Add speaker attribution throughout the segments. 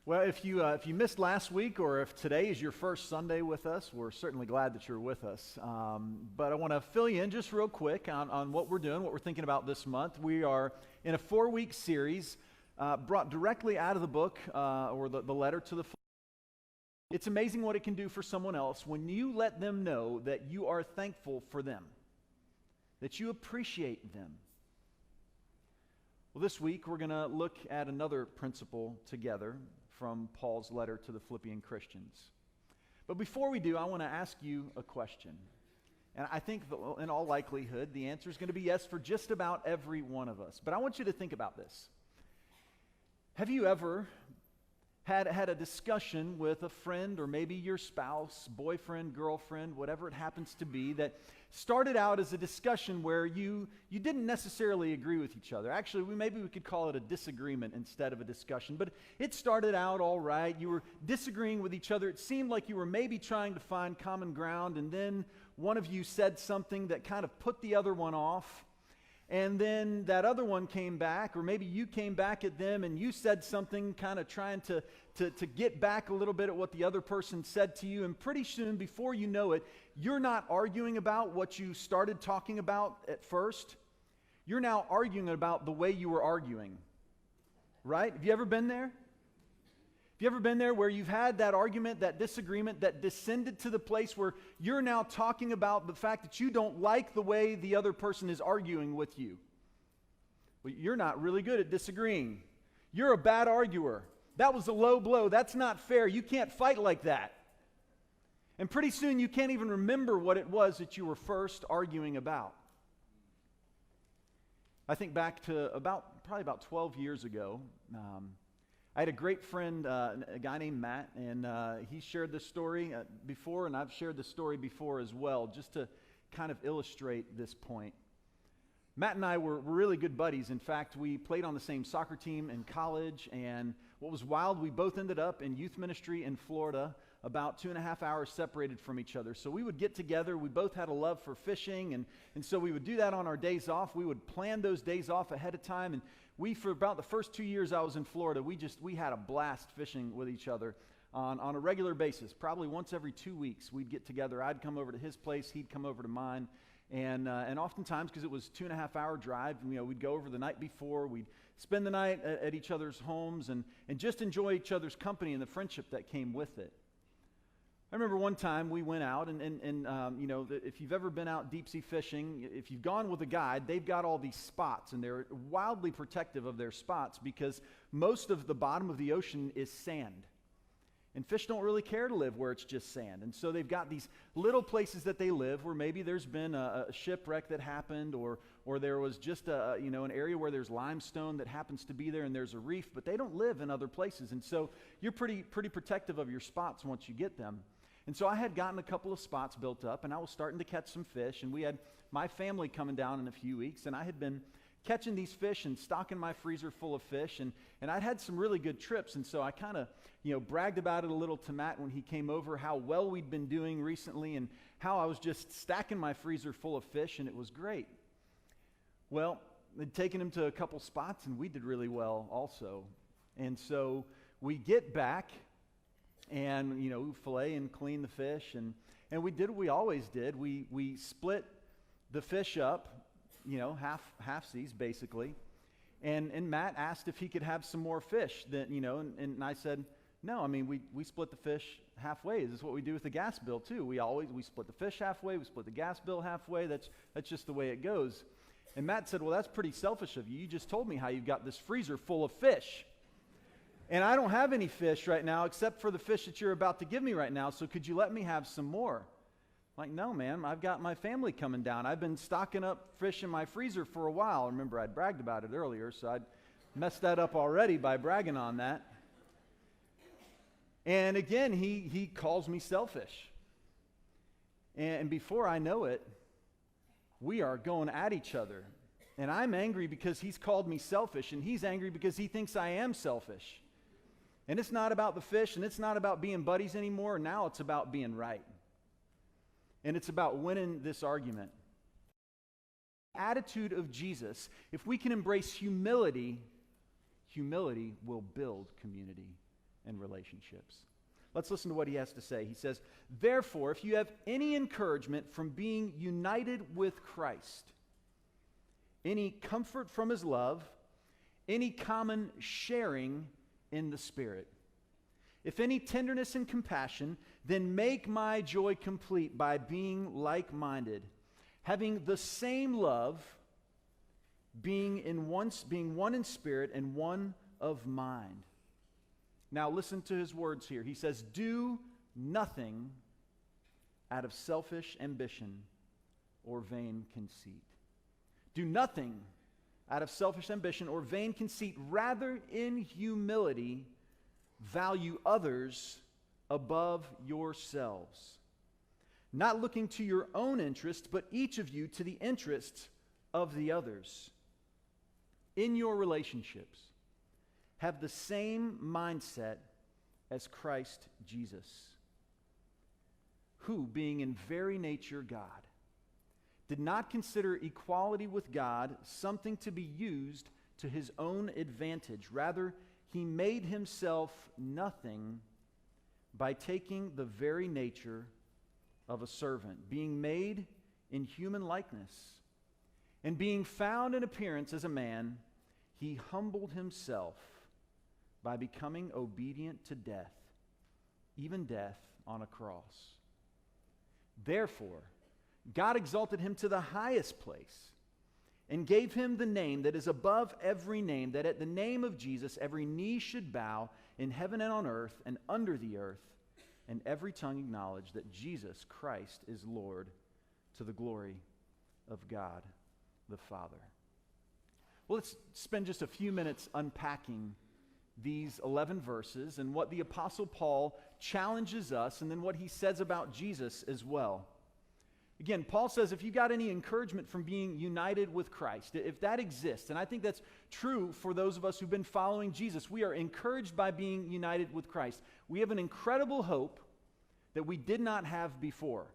Speaker 1: Well, if you missed last week, or if today is your first Sunday with us, we're certainly glad that you're with us. But I want to fill you in just real quick on what we're doing, what we're thinking about this month. We are in a 4-week series brought directly out of the book or the letter to the Philippi. It's amazing what it can do for someone else when you let them know that you are thankful for them, that you appreciate them. Well, this week we're going to look at another principle together from Paul's letter to the Philippian Christians. But before we do, I want to ask you a question. And I think that in all likelihood, the answer is going to be yes for just about every one of us. But I want you to think about this. Have you ever had a discussion with a friend, or maybe your spouse, boyfriend, girlfriend, whatever it happens to be, that started out as a discussion where you didn't necessarily agree with each other? Actually, maybe we could call it a disagreement instead of a discussion. But it started out all right. You were disagreeing with each other. It seemed like you were maybe trying to find common ground, and then one of you said something that kind of put the other one off. And then that other one came back, or maybe you came back at them and you said something kind of trying to get back a little bit at what the other person said to you. And pretty soon, before you know it, you're not arguing about what you started talking about at first. You're now arguing about the way you were arguing. Right? Have you ever been there? Have you ever been there where you've had that argument, that disagreement that descended to the place where you're now talking about the fact that you don't like the way the other person is arguing with you? Well, you're not really good at disagreeing. You're a bad arguer. That was a low blow. That's not fair. You can't fight like that. And pretty soon you can't even remember what it was that you were first arguing about. I think back to probably about 12 years ago. I had a great friend, a guy named Matt, and he shared this story before, and I've shared this story before as well, just to kind of illustrate this point. Matt and I were really good buddies. In fact, we played on the same soccer team in college, and what was wild, we both ended up in youth ministry in Florida, about 2.5 hours separated from each other. So we would get together. We both had a love for fishing, and so we would do that on our days off. We would plan those days off ahead of time, and for about the first 2 years I was in Florida, we had a blast fishing with each other on a regular basis. Probably once every 2 weeks we'd get together. I'd come over to his place, he'd come over to mine, and oftentimes, because it was a 2.5 hour drive, we'd go over the night before, we'd spend the night at each other's homes and just enjoy each other's company and the friendship that came with it. I remember one time we went out, and if you've ever been out deep sea fishing, if you've gone with a guide, they've got all these spots, and they're wildly protective of their spots because most of the bottom of the ocean is sand. And fish don't really care to live where it's just sand. And so they've got these little places that they live where maybe there's been a shipwreck that happened, or there was just an area where there's limestone that happens to be there and there's a reef, but they don't live in other places. And so you're pretty protective of your spots once you get them. And so I had gotten a couple of spots built up, and I was starting to catch some fish, and we had my family coming down in a few weeks, and I had been catching these fish and stocking my freezer full of fish, and I'd had some really good trips, and so I kind of, bragged about it a little to Matt when he came over, how well we'd been doing recently, and how I was just stacking my freezer full of fish, and it was great. Well, I'd taken him to a couple spots, and we did really well also. And so we get back, and fillet and clean the fish, and we did what we always did. We split the fish up, half seas basically, and Matt asked if he could have some more fish. And I said no. I mean, we split the fish halfway. This is what we do with the gas bill too. We split the fish halfway. We split the gas bill halfway. That's just the way it goes. And Matt said, "Well, that's pretty selfish of you. You just told me how you've got this freezer full of fish. And I don't have any fish right now except for the fish that you're about to give me right now, so could you let me have some more?" I'm like, "No, man, I've got my family coming down. I've been stocking up fish in my freezer for a while." Remember, I'd bragged about it earlier, so I'd messed that up already by bragging on that. And again, he calls me selfish. And before I know it, we are going at each other. And I'm angry because he's called me selfish, and he's angry because he thinks I am selfish. And it's not about the fish, and it's not about being buddies anymore. Now it's about being right. And it's about winning this argument. Attitude of Jesus, if we can embrace humility, humility will build community. and relationships. Let's listen to what he has to say. He says, therefore, if you have any encouragement from being united with Christ, any comfort from his love, any common sharing in the Spirit, if any tenderness and compassion, then make my joy complete by being like-minded, having the same love, being one in spirit and one of mind. Now listen to his words here. He says, do nothing out of selfish ambition or vain conceit. Do nothing out of selfish ambition or vain conceit. Rather, in humility, value others above yourselves, not looking to your own interest, but each of you to the interests of the others. In your relationships, have the same mindset as Christ Jesus, who, being in very nature God, did not consider equality with God something to be used to his own advantage. Rather, he made himself nothing by taking the very nature of a servant, being made in human likeness, and being found in appearance as a man, he humbled himself by becoming obedient to death, even death on a cross. Therefore, God exalted him to the highest place and gave him the name that is above every name, that at the name of Jesus every knee should bow in heaven and on earth and under the earth, and every tongue acknowledge that Jesus Christ is Lord, to the glory of God the Father. Well, let's spend just a few minutes unpacking these 11 verses and what the Apostle Paul challenges us, and then what he says about Jesus as well. Again, Paul says if you got any encouragement from being united with Christ, if that exists, and I think that's true for those of us who've been following Jesus, we are encouraged by being united with Christ. We have an incredible hope that we did not have before.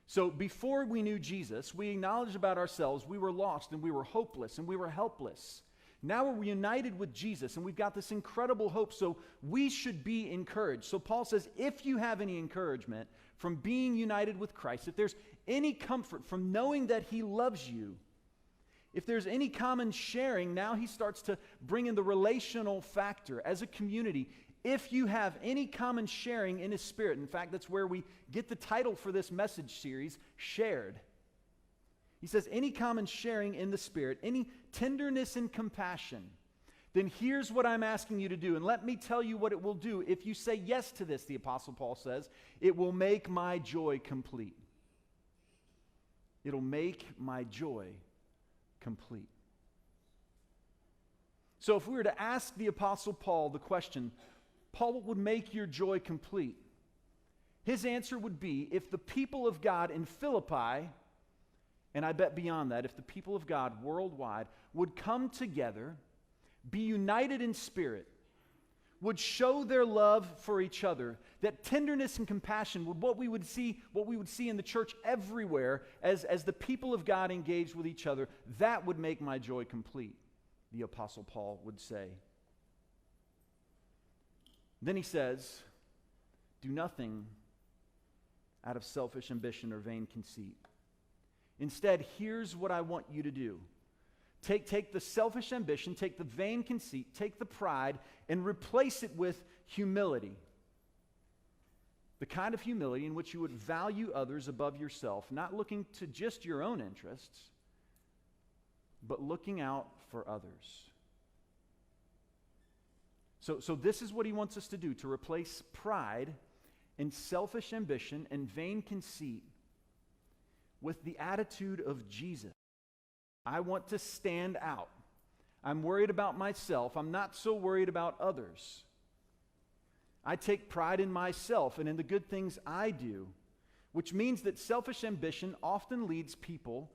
Speaker 1: So before we knew Jesus, we acknowledged about ourselves we were lost and we were hopeless and we were helpless. Now we're united with Jesus and we've got this incredible hope, so we should be encouraged. So Paul says if you have any encouragement from being united with Christ, if there's any comfort from knowing that he loves you, if there's any common sharing, now he starts to bring in the relational factor as a community. If you have any common sharing in his Spirit, in fact, that's where we get the title for this message series, Shared. He says, any common sharing in the Spirit, any tenderness and compassion, then here's what I'm asking you to do. And let me tell you what it will do. If you say yes to this, the Apostle Paul says, it will make my joy complete. It'll make my joy complete. So if we were to ask the Apostle Paul the question, Paul, what would make your joy complete? His answer would be, if the people of God in Philippi, and I bet beyond that, if the people of God worldwide would come together, be united in spirit, would show their love for each other, that tenderness and compassion would what we would see in the church everywhere as the people of God engaged with each other, that would make my joy complete, the Apostle Paul would say. Then he says, do nothing out of selfish ambition or vain conceit. Instead, here's what I want you to do. Take the selfish ambition, take the vain conceit, take the pride, and replace it with humility. The kind of humility in which you would value others above yourself, not looking to just your own interests, but looking out for others. So this is what he wants us to do, to replace pride and selfish ambition and vain conceit with the attitude of Jesus. I want to stand out. I'm worried about myself. I'm not so worried about others. I take pride in myself and in the good things I do, which means that selfish ambition often leads people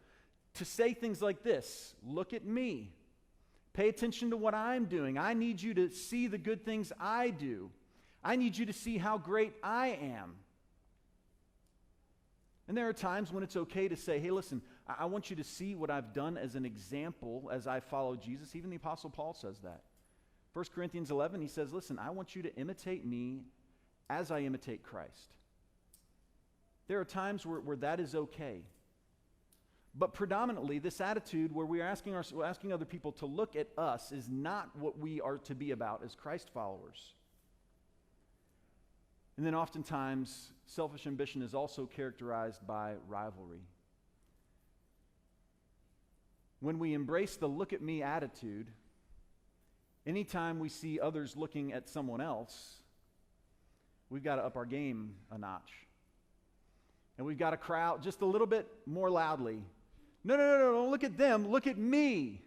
Speaker 1: to say things like this: look at me. Pay attention to what I'm doing. I need you to see the good things I do. I need you to see how great I am. And there are times when it's okay to say, hey, listen, I want you to see what I've done as an example as I follow Jesus. Even the Apostle Paul says that. 1 Corinthians 11, he says, listen, I want you to imitate me as I imitate Christ. There are times where that is okay. But predominantly, this attitude where we're asking other people to look at us is not what we are to be about as Christ followers. And then oftentimes, selfish ambition is also characterized by rivalry. When we embrace the look at me attitude, anytime we see others looking at someone else, we've got to up our game a notch. And we've got to cry out just a little bit more loudly. No, don't look at them, look at me.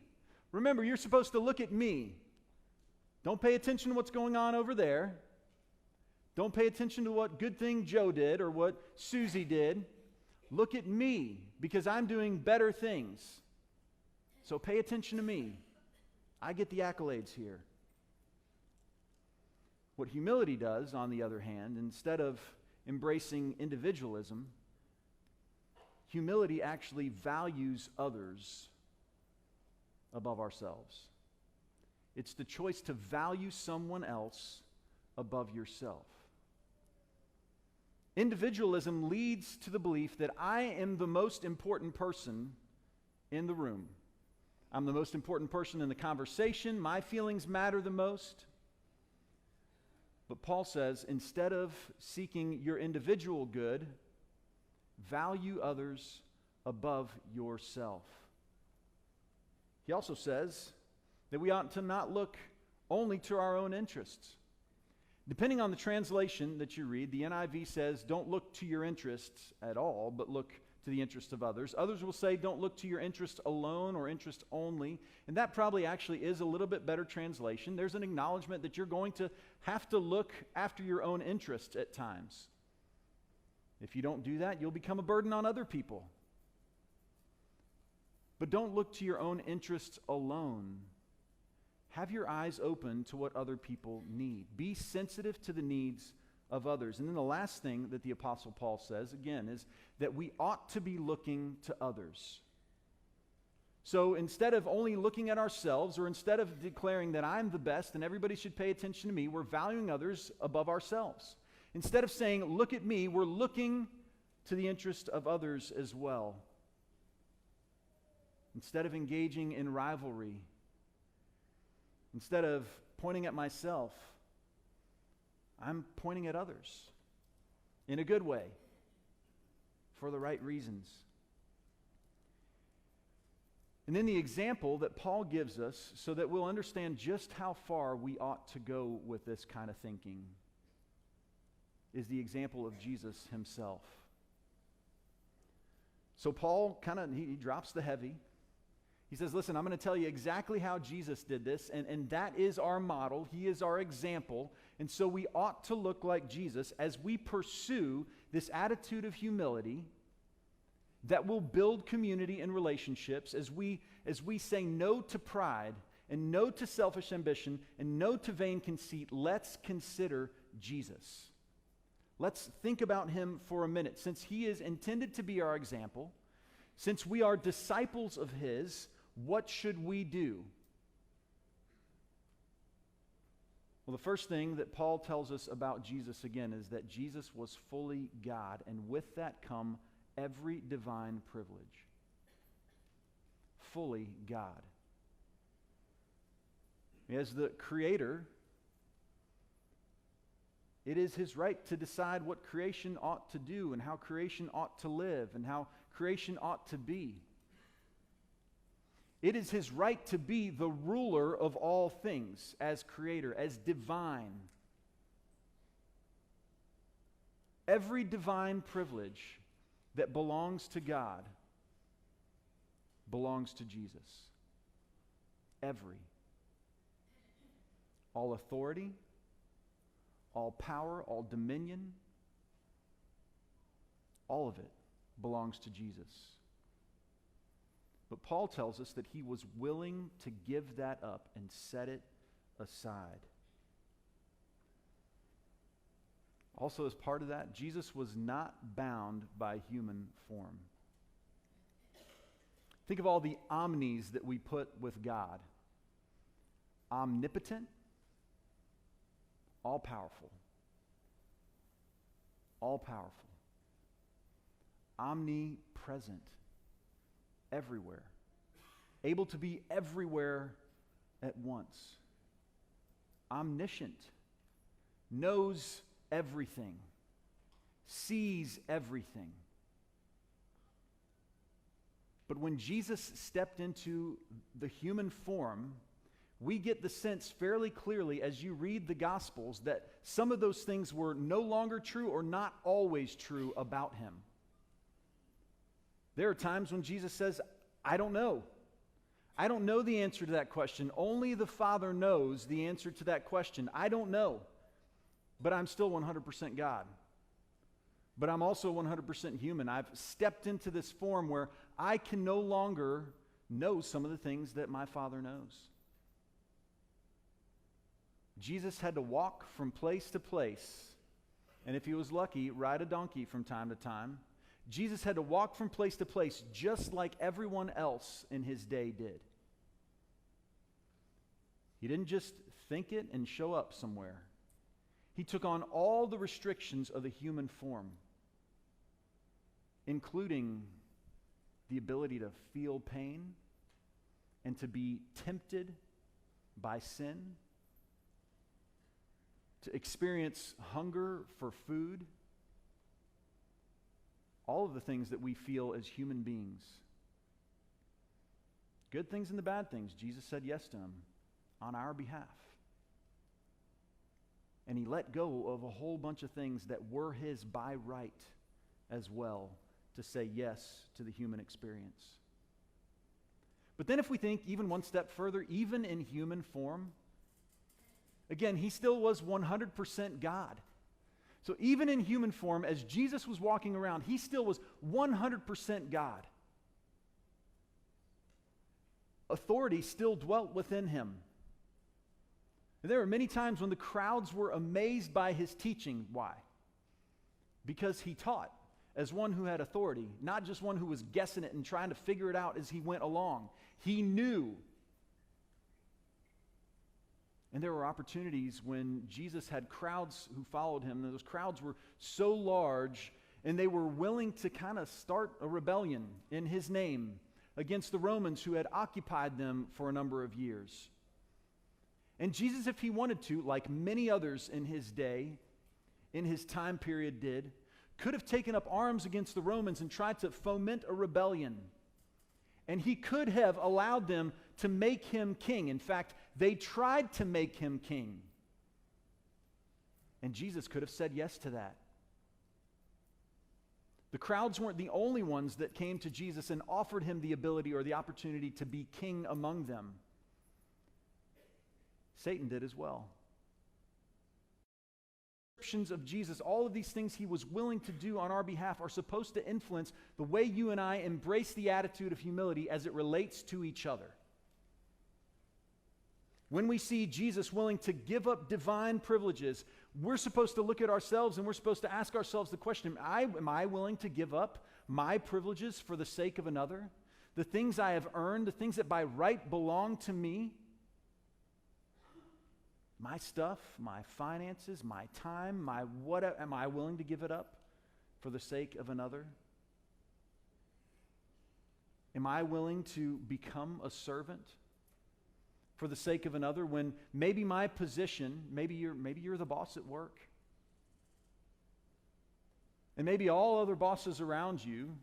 Speaker 1: Remember, you're supposed to look at me. Don't pay attention to what's going on over there. Don't pay attention to what good thing Joe did or what Susie did. Look at me, because I'm doing better things. So pay attention to me. I get the accolades here. What humility does, on the other hand, instead of embracing individualism, humility actually values others above ourselves. It's the choice to value someone else above yourself. Individualism leads to the belief that I am the most important person in the room. I'm the most important person in the conversation. My feelings matter the most. But Paul says, instead of seeking your individual good, value others above yourself. He also says that we ought to not look only to our own interests. Depending on the translation that you read, the NIV says, don't look to your interests at all, but look to the interests of others. Others will say, don't look to your interest alone or interest only. And that probably actually is a little bit better translation. There's an acknowledgement that you're going to have to look after your own interests at times. If you don't do that, you'll become a burden on other people. But don't look to your own interests alone. Have your eyes open to what other people need. Be sensitive to the needs of others. And then the last thing that the Apostle Paul says, again, is that we ought to be looking to others. So instead of only looking at ourselves, or instead of declaring that I'm the best and everybody should pay attention to me, we're valuing others above ourselves. Instead of saying, look at me, we're looking to the interest of others as well. Instead of engaging in rivalry, instead of pointing at myself, I'm pointing at others in a good way, for the right reasons. And then the example that Paul gives us so that we'll understand just how far we ought to go with this kind of thinking is the example of Jesus himself. So Paul he drops the heavy. He says, listen, I'm going to tell you exactly how Jesus did this, and that is our model. He is our example. And so we ought to look like Jesus as we pursue this attitude of humility that will build community and relationships, as we say no to pride and no to selfish ambition and no to vain conceit. Let's consider Jesus. Let's think about him for a minute. Since he is intended to be our example, since we are disciples of his, what should we do? Well, the first thing that Paul tells us about Jesus again is that Jesus was fully God, and with that come every divine privilege. Fully God. As the Creator, it is his right to decide what creation ought to do and how creation ought to live and how creation ought to be. It is his right to be the ruler of all things as creator, as divine. Every divine privilege that belongs to God belongs to Jesus. Every. All authority, all power, all dominion, all of it belongs to Jesus. But Paul tells us that he was willing to give that up and set it aside. Also, as part of that, Jesus was not bound by human form. Think of all the omnis that we put with God. Omnipotent, all-powerful, all-powerful, omnipresent, everywhere, able to be everywhere at once, omniscient, knows everything, sees everything. But when Jesus stepped into the human form, we get the sense fairly clearly as you read the Gospels that some of those things were no longer true or not always true about him. There are times when Jesus says, I don't know. I don't know the answer to that question. Only the Father knows the answer to that question. I don't know. But I'm still 100% God. But I'm also 100% human. I've stepped into this form where I can no longer know some of the things that my Father knows. Jesus had to walk from place to place, and if he was lucky, ride a donkey from time to time. Jesus had to walk from place to place just like everyone else in his day did. He didn't just think it and show up somewhere. He took on all the restrictions of the human form, including the ability to feel pain and to be tempted by sin, to experience hunger for food, all of the things that we feel as human beings. Good things and the bad things, Jesus said yes to them on our behalf. And he let go of a whole bunch of things that were his by right as well to say yes to the human experience. But then if we think even one step further, even in human form, again, he still was 100% God. So even in human form, as Jesus was walking around, he still was 100% God. Authority still dwelt within him. And there were many times when the crowds were amazed by his teaching. Why? Because he taught as one who had authority, not just one who was guessing it and trying to figure it out as he went along. He knew. And there were opportunities when Jesus had crowds who followed him, and those crowds were so large, and they were willing to kind of start a rebellion in his name against the Romans who had occupied them for a number of years. And Jesus, if he wanted to, like many others in his day, in his time period did, could have taken up arms against the Romans and tried to foment a rebellion. And he could have allowed them to make him king. In fact, they tried to make him king. And Jesus could have said yes to that. The crowds weren't the only ones that came to Jesus and offered him the ability or the opportunity to be king among them. Satan did as well. Descriptions of Jesus, all of these things he was willing to do on our behalf are supposed to influence the way you and I embrace the attitude of humility as it relates to each other. When we see Jesus willing to give up divine privileges, we're supposed to look at ourselves and we're supposed to ask ourselves the question, am I willing to give up my privileges for the sake of another? The things I have earned, the things that by right belong to me? My stuff, my finances, my time, my whatever, am I willing to give it up for the sake of another? Am I willing to become a servant for the sake of another when maybe my position, maybe you're the boss at work, and maybe all other bosses around you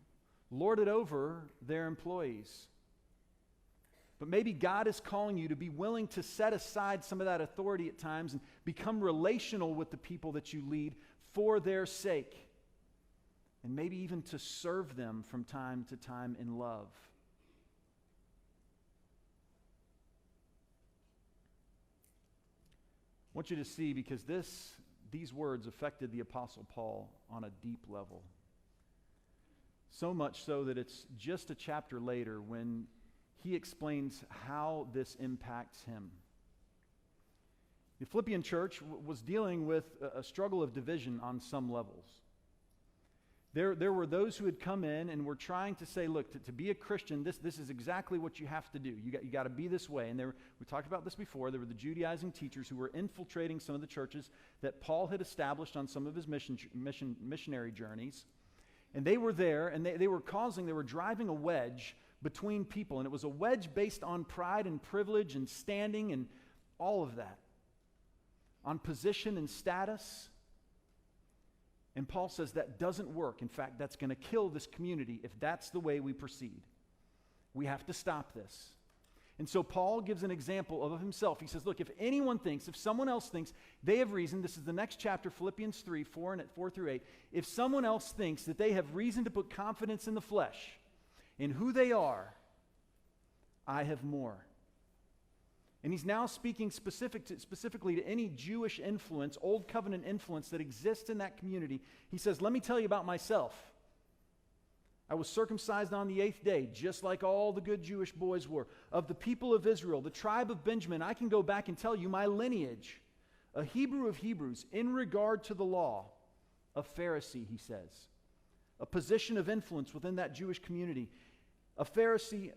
Speaker 1: lord it over their employees? But maybe God is calling you to be willing to set aside some of that authority at times and become relational with the people that you lead for their sake. And maybe even to serve them from time to time in love. I want you to see, because these words affected the Apostle Paul on a deep level. So much so that it's just a chapter later when he explains how this impacts him. The Philippian church was dealing with a struggle of division on some levels. There were those who had come in and were trying to say, look, to be a Christian, this is exactly what you have to do. You got to be this way. And we talked about this before. There were the Judaizing teachers who were infiltrating some of the churches that Paul had established on some of his missionary journeys. And they were there, and they were driving a wedge between people. And it was a wedge based on pride and privilege and standing and all of that, on position and status. And Paul says that doesn't work. In fact, that's going to kill this community if that's the way we proceed. We have to stop this. And so Paul gives an example of himself. He says, look, if someone else thinks they have reason, this is the next chapter, Philippians 3, 4 through 8. If someone else thinks that they have reason to put confidence in the flesh, in who they are, I have more. And he's now speaking specifically to any Jewish influence, Old Covenant influence that exists in that community. He says, let me tell you about myself. I was circumcised on the 8th day, just like all the good Jewish boys were. Of the people of Israel, the tribe of Benjamin, I can go back and tell you my lineage. A Hebrew of Hebrews, in regard to the law, a Pharisee, he says. A position of influence within that Jewish community. A Pharisee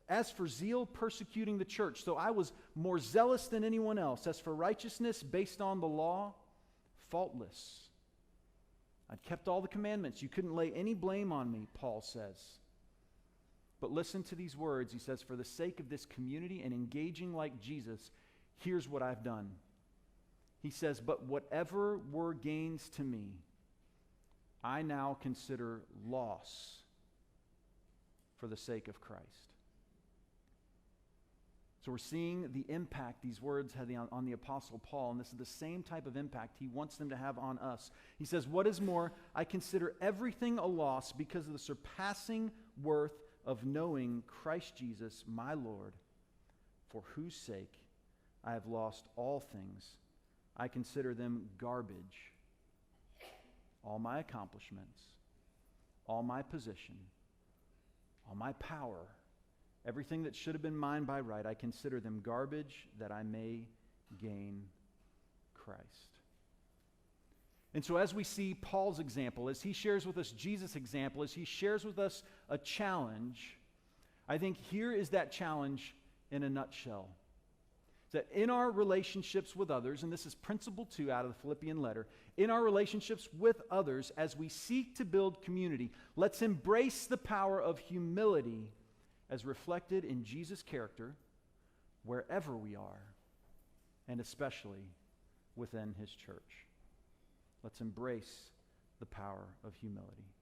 Speaker 1: as for zeal, persecuting the church. So I was more zealous than anyone else. As for righteousness based on the law, faultless. I'd kept all the commandments. You couldn't lay any blame on me, Paul says. But listen to these words. He says, for the sake of this community and engaging like Jesus, here's what I've done. He says, but whatever were gains to me, I now consider loss for the sake of Christ. So we're seeing the impact these words had on the Apostle Paul, and this is the same type of impact he wants them to have on us. He says, what is more, I consider everything a loss because of the surpassing worth of knowing Christ Jesus, my Lord, for whose sake I have lost all things. I consider them garbage. All my accomplishments, all my position, all my power, everything that should have been mine by right, I consider them garbage that I may gain Christ. And so as we see Paul's example, as he shares with us Jesus' example, as he shares with us a challenge, I think here is that challenge in a nutshell. That in our relationships with others, and this is principle 2 out of the Philippian letter, in our relationships with others, as we seek to build community, let's embrace the power of humility as reflected in Jesus' character wherever we are, and especially within his church. Let's embrace the power of humility.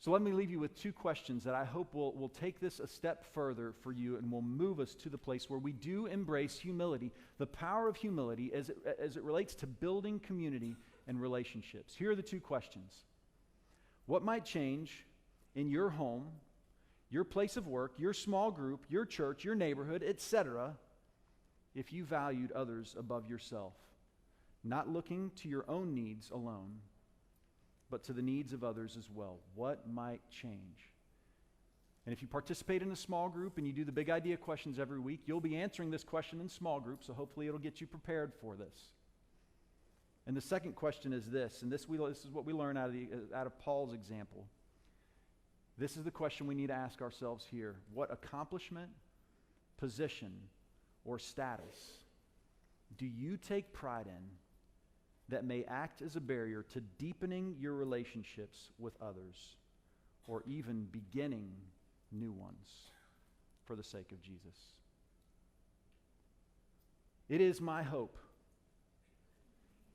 Speaker 1: So let me leave you with 2 questions that I hope will take this a step further for you and will move us to the place where we do embrace humility, the power of humility as it relates to building community and relationships. Here are the 2 questions. What might change in your home, your place of work, your small group, your church, your neighborhood, etc., if you valued others above yourself, not looking to your own needs alone, but to the needs of others as well? What might change? And if you participate in a small group and you do the big idea questions every week, you'll be answering this question in small groups, so hopefully it'll get you prepared for this. And the second question is this, and this is what we learn out of Paul's example. This is the question we need to ask ourselves here. What accomplishment, position, or status do you take pride in that may act as a barrier to deepening your relationships with others, or even beginning new ones for the sake of Jesus? It is my hope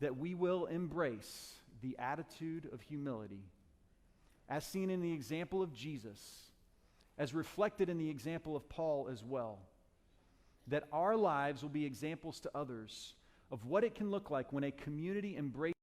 Speaker 1: that we will embrace the attitude of humility as seen in the example of Jesus, as reflected in the example of Paul as well, that our lives will be examples to others of what it can look like when a community embraces